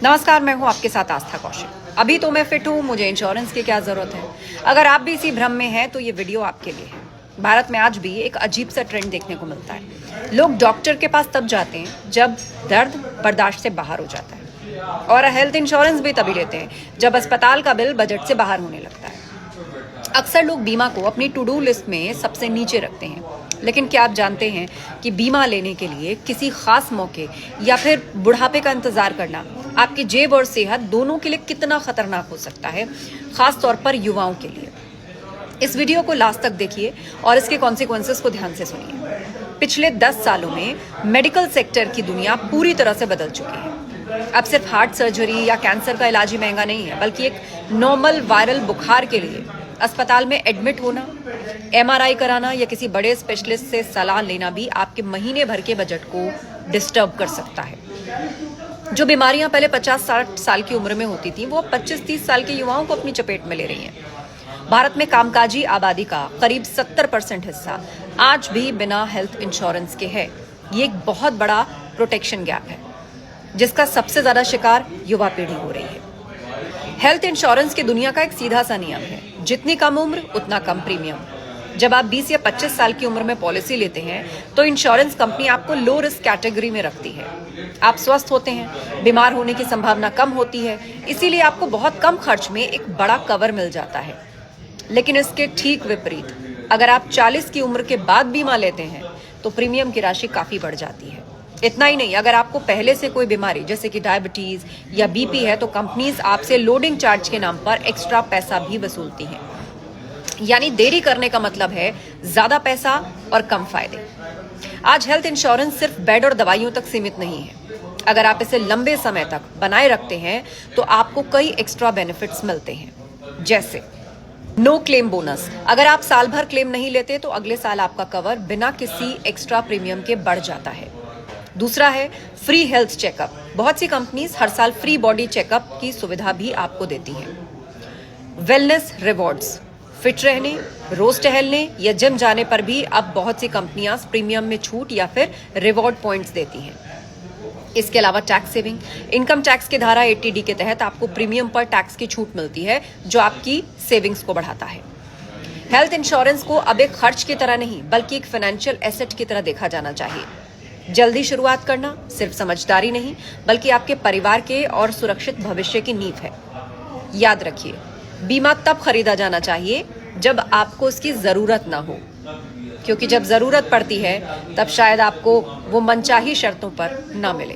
नमस्कार, मैं हूं आपके साथ आस्था कौशिक। अभी तो मैं फिट हूं, मुझे इंश्योरेंस की क्या जरूरत है। अगर आप भी इसी भ्रम में हैं तो ये वीडियो आपके लिए है। भारत में आज भी एक अजीब सा ट्रेंड देखने को मिलता है। लोग डॉक्टर के पास तब जाते हैं जब दर्द बर्दाश्त से बाहर हो जाता है, और हेल्थ इंश्योरेंस भी तभी लेते हैं जब अस्पताल का बिल बजट से बाहर होने लगता है। अक्सर लोग बीमा को अपनी टू डू लिस्ट में सबसे नीचे रखते हैं, लेकिन क्या आप जानते हैं कि बीमा लेने के लिए किसी खास मौके या फिर बुढ़ापे का इंतजार करना आपकी जेब और सेहत दोनों के लिए कितना खतरनाक हो सकता है, खास तौर पर युवाओं के लिए। इस वीडियो को लास्ट तक देखिए और इसके कॉन्सिक्वेंसेस को ध्यान से सुनिए। पिछले 10 सालों में मेडिकल सेक्टर की दुनिया पूरी तरह से बदल चुकी है। अब सिर्फ हार्ट सर्जरी या कैंसर का इलाज ही महंगा नहीं है, बल्कि एक नॉर्मल वायरल बुखार के लिए अस्पताल में एडमिट होना, MRI कराना या किसी बड़े स्पेशलिस्ट से सलाह लेना भी आपके महीने भर के बजट को डिस्टर्ब कर सकता है। जो बीमारियां पहले 50-60 साल की उम्र में होती थी, वो 25-30 साल के युवाओं को अपनी चपेट में ले रही हैं। भारत में कामकाजी आबादी का करीब 70% हिस्सा आज भी बिना हेल्थ इंश्योरेंस के है। ये एक बहुत बड़ा प्रोटेक्शन गैप है, जिसका सबसे ज्यादा शिकार युवा पीढ़ी हो रही है। हेल्थ इंश्योरेंस की दुनिया का एक सीधा सा नियम है, जितनी कम उम्र उतना कम प्रीमियम। जब आप 20 या 25 साल की उम्र में पॉलिसी लेते हैं तो इंश्योरेंस कंपनी आपको लो रिस्क कैटेगरी में रखती है। आप स्वस्थ होते हैं, बीमार होने की संभावना कम होती है, इसीलिए आपको बहुत कम खर्च में एक बड़ा कवर मिल जाता है। लेकिन इसके ठीक विपरीत, अगर आप 40 की उम्र के बाद बीमा लेते हैं तो प्रीमियम की राशि काफी बढ़ जाती है। इतना ही नहीं, अगर आपको पहले से कोई बीमारी जैसे कि डायबिटीज या BP है तो कंपनीज आपसे लोडिंग चार्ज के नाम पर एक्स्ट्रा पैसा भी वसूलती हैं। यानी देरी करने का मतलब है ज्यादा पैसा और कम फायदे। आज हेल्थ इंश्योरेंस सिर्फ बेड और दवाइयों तक सीमित नहीं है। अगर आप इसे लंबे समय तक बनाए रखते हैं तो आपको कई एक्स्ट्रा बेनिफिट्स मिलते हैं, जैसे नो क्लेम बोनस। अगर आप साल भर क्लेम नहीं लेते तो अगले साल आपका कवर बिना किसी एक्स्ट्रा प्रीमियम के बढ़ जाता है। दूसरा है फ्री हेल्थ चेकअप। बहुत सी कंपनीज हर साल फ्री बॉडी चेकअप की सुविधा भी आपको देती हैं। वेलनेस रिवॉर्ड्स, फिट रहने, रोज टहलने या जिम जाने पर भी अब बहुत सी कंपनियां प्रीमियम में छूट या फिर रिवॉर्ड पॉइंट्स देती हैं। इसके अलावा टैक्स सेविंग, इनकम टैक्स की धारा 80D के तहत आपको प्रीमियम पर टैक्स की छूट मिलती है, जो आपकी सेविंग्स को बढ़ाता है। हेल्थ इंश्योरेंस को अब एक खर्च की तरह नहीं, बल्कि एक फाइनेंशियल एसेट की तरह देखा जाना चाहिए। जल्दी शुरुआत करना सिर्फ समझदारी नहीं, बल्कि आपके परिवार के और सुरक्षित भविष्य की नींव है। याद रखिए, बीमा तब खरीदा जाना चाहिए जब आपको इसकी जरूरत ना हो, क्योंकि जब जरूरत पड़ती है तब शायद आपको वो मनचाही शर्तों पर ना मिले।